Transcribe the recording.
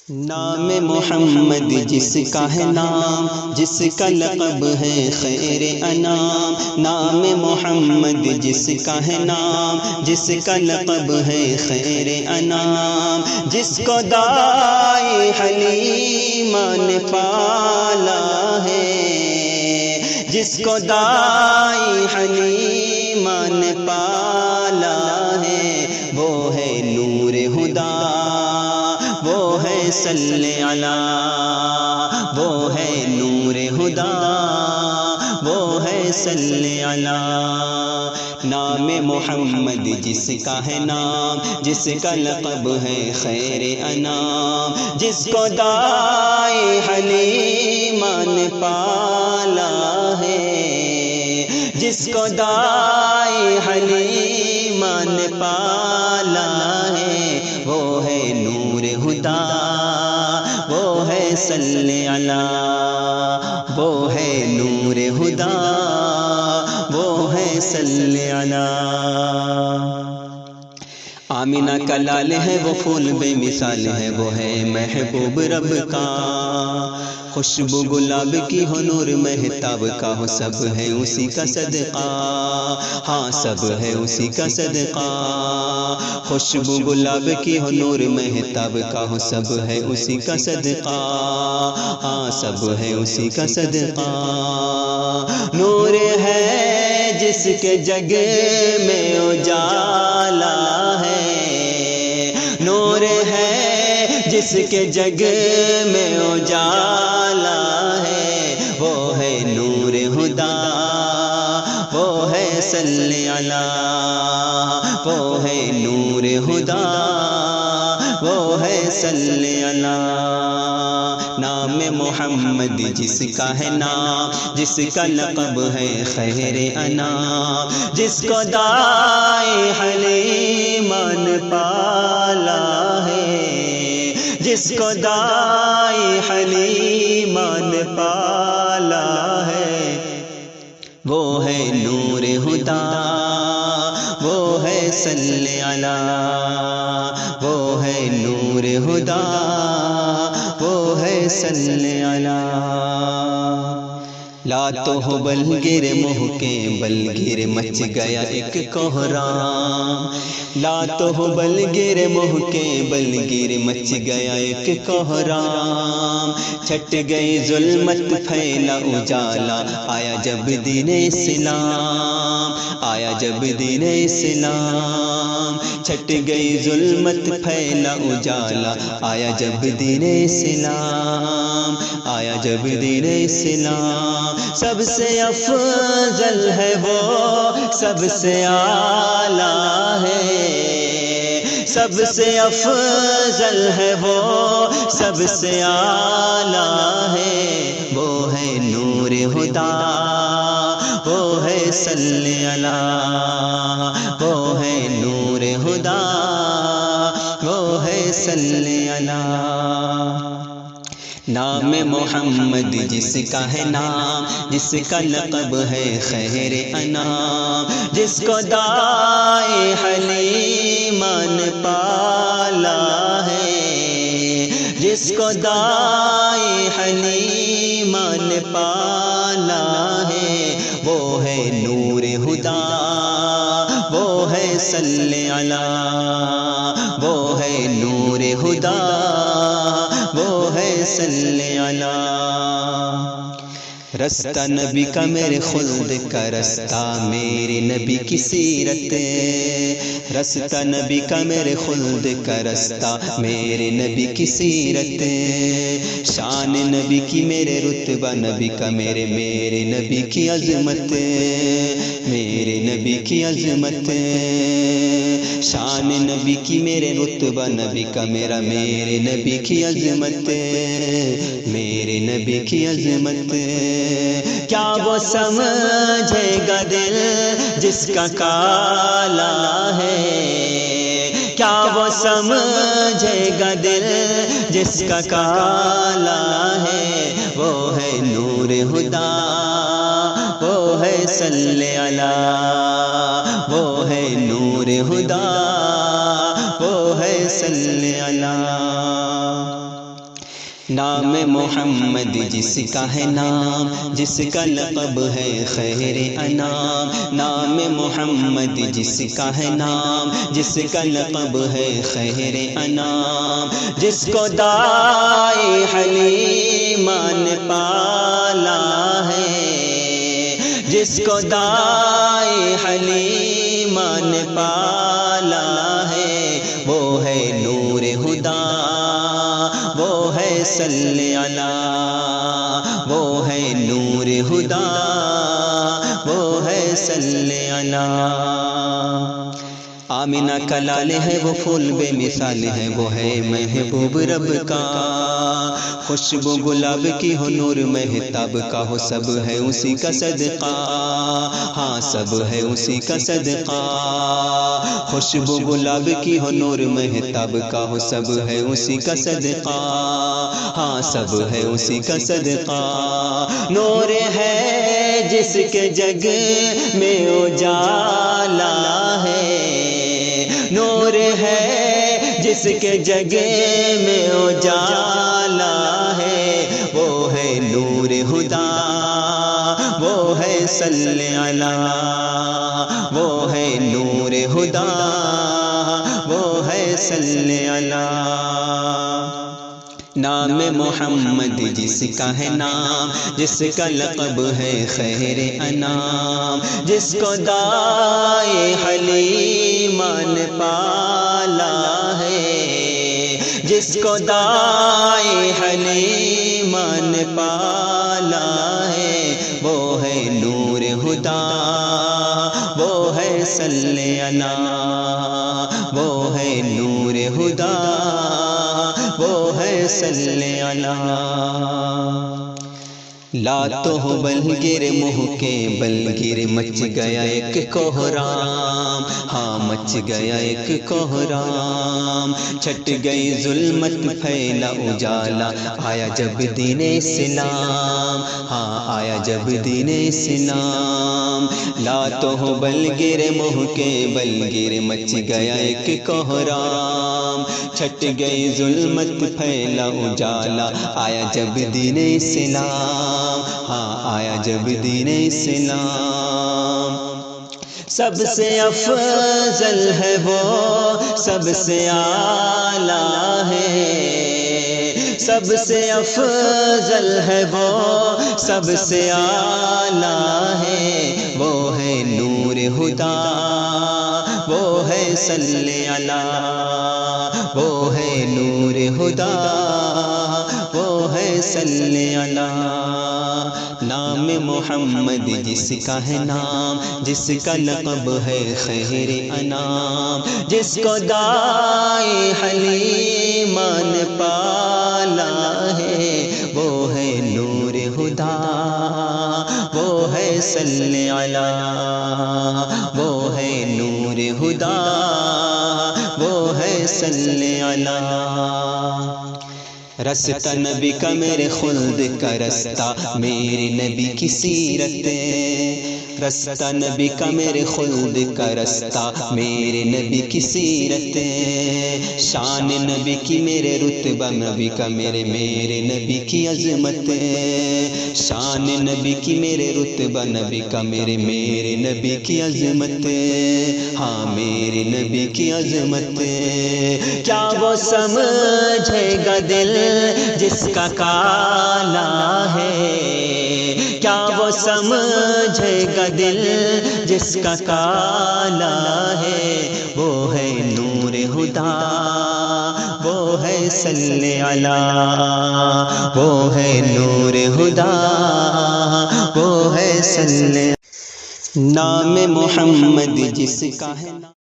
نام محمد جس کا ہے نام، جس کا لقب ہے خیر انام۔ نام محمد جس کا ہے نام، جس کا لقب ہے خیر انام۔ جس کو دائی حلیمہ نے پالا ہے، جس کو دائی حلیمہ نے پالا ہے، وہ ہے نور ہدا، وہ ہے صلی علی، وہ ہے نور ہدا، وہ ہے صلی علی۔ نام محمد جس کا ہے نام، جس کا لقب ہے خیر انام۔ جس کو دائی حلیمہ نے پالا ہے، جس کو دائی حلیمہ نے پالا ہے، وہ ہے نور ہدا، وہ ہے صلی علی، وہ ہے نور ہدا، وہ ہے صلی علی۔ آمینہ کا لال ہے وہ پھول بے مثال ہے، وہ ہے محبوب رب کا۔ خوشبو گلاب کی ہو نور مہتاب کا ہو، سب ہے اسی کا صدقہ، ہاں سب ہے اسی کا صدقہ۔ خوشبو گلاب کی ہو نور مہتاب کا ہو، سب ہے اسی کا صدقہ، ہاں سب ہے اسی کا صدقہ۔ نور ہے جس کے جگ میں اجالا ہے، نور ہے جس کے جگ میں اجالا ہے، وہ ہے نور ہدا، وہ ہے صلی علی، وہ ہے نور ہدا، وہ ہے صلی علی۔ نام محمد جس کا ہے نام، جس کا لقب ہے خیر انام۔ جس کو دائی حلیمہ نے پالا ہے، جس کو دائی حلیمہ نے پالا ہے، وہ ہے نور ہدا، وہ ہے صلی علی، وہ ہے نور ہدا، وہ ہے صلی علی۔ لات و حبل گر منہ کے بل گر مچ گیا ایک کوہرام۔ لات و حبل گر منہ کے بل گر مچ گیا ایک کوہرام۔ چھٹ گئی ظلمت پھیلا اجالا، آیا جب دین اسلام، آیا جب دین اسلام۔ چھٹ گئی ظلمت پھیلا اجالا، آیا جب دین اسلام، آیا جب دین اسلام۔ سب سے افضل ہے وہ، سب سے اعلیٰ ہے، سب سے افضل ہے وہ، سب سے اعلیٰ ہے، وہ ہے نور ہدا، وہ ہے صلی علی، وہ ہے نور ہدا، وہ ہے صلی علی۔ نام محمد جس کا ہے نام، جس کا لقب ہے خیر انام۔ جس کو دائی حلیمہ نے پالا ہے، جس کو دائی حلیمہ نے پالا ہے، وہ ہے نور ہدا، وہ ہے صلی علی، وہ ہے نور ہدا، وہ ہے صلی علی۔ رستہ نبی کا میرے خلد کا رستہ، میرے نبی کی سیرت۔ رستہ نبی کا میرے خلد کا رستہ، میرے نبی کی سیرت۔ شان نبی کی میرے رتبہ نبی کا، میرے نبی کی عظمت، میرے نبی کی عظمت۔ شان نبی کی میرے رتبہ نبی کا، میرے نبی کی عظمت، میرے نبی کی عظمت۔ کیا وہ سمجھے گا دل جس کا کالا ہے، کیا وہ سمجھے گا دل جس کا کالا ہے، وہ ہے نور ہدا، وہ ہے صلی علی، وہ ہے نور ہدا، وہ ہے صلی علی۔ نام محمد جس کا ہے نام، جس کا لقب ہے خیر انام، نام محمد جس کا ہے نام، جس کا لقب ہے خیر انام، جس کو دائی حلیمہ نے پالا ہے، جس کو دائی حلیمہ نے پالا ہے، وہ ہے نور ہدا، وہ ہے صلی علی، وہ ہے نور ہدا، وہ ہے صلی علی۔ آمینہ کا لال ہے وہ پھول بے مثال ہے، وہ ہے محبوب رب کا، خوشبو گلاب کی ہو نور مہتاب کا ہو، سب ہے اسی کا صدقہ، ہاں سب ہے اسی کا صدقہ، خوشبو گلاب کی ہو نور مہتاب کا ہو، سب ہے اسی کا صدقہ، ہاں سب ہے اسی کا صدقہ، نور ہے جس کے جگ میں اجالا ہے، نور ہے جس کے جگ میں اجالا ہے، وہ ہے نور ہدا، وہ ہے صلی علی، وہ ہے نور ہدا، وہ ہے صلی علی۔ نام محمد جس کا ہے نام، جس کا لقب ہے خیر انام، جس کو دائی حلیمہ نے پالا ہے، جس کو دائی حلیمہ نے پالا ہے، وہ ہے نور ہدا، وہ ہے صلی علی، وہ ہے نور ہدا، وہ ہے صلی علی۔ لات و بلگر منہ کے بلگر مچ گیا ایک کوہرام، ہاں مچ گیا ایک کوہرام، چھٹ گئی ظلمت پھیلا اجالا، آیا جب دین اسلام، ہاں آیا جب دین اسلام، لات و بلگر منہ کے بلگر مچ گیا ایک کوہرام، چھٹ گئی ظلمت پھیلا اجالا، آیا جب دین اسلام، ہاں آیا جب دین اسلام، سب سے افضل ہے وہ، سب سے اعلیٰ ہے، سب سے افضل ہے وہ، سب سے اعلیٰ ہے، وہ ہے نور ہدا، وہ ہے صلی علی، وہ ہے نور ہدا، وہ ہے صلی علی۔ نام محمد جس کا ہے نام، جس کا لقب ہے خیر انام، جس کو دائی حلیمہ نے پالا ہے، وہ ہے نور ہدا، وہ ہے صلی علی، وہ ہے نور ہدا، وہ ہے صلی علی۔ رستہ نبی کا میرے خلد کا رستہ، میری نبی کی سیرت، رستہ نبی کا میرے خلد کا رستہ، میرے نبی کی سیرت، شان نبی کی میرے رتبہ نبی کا میرے نبی کی عظمت، شان نبی کی میرے رتبہ نبی کا میرے نبی کی عظمت، ہاں میرے نبی کی عظمت، کیا وہ سمجھے گا دل جس کا کالا ہے، کیا وہ سمجھے گا دل جس کا کالا ہے، وہ ہے نور ہدا، وہ ہے صلی علی، وہ ہے نور ہدا، وہ ہے صلی۔ نام محمد جس کا ہے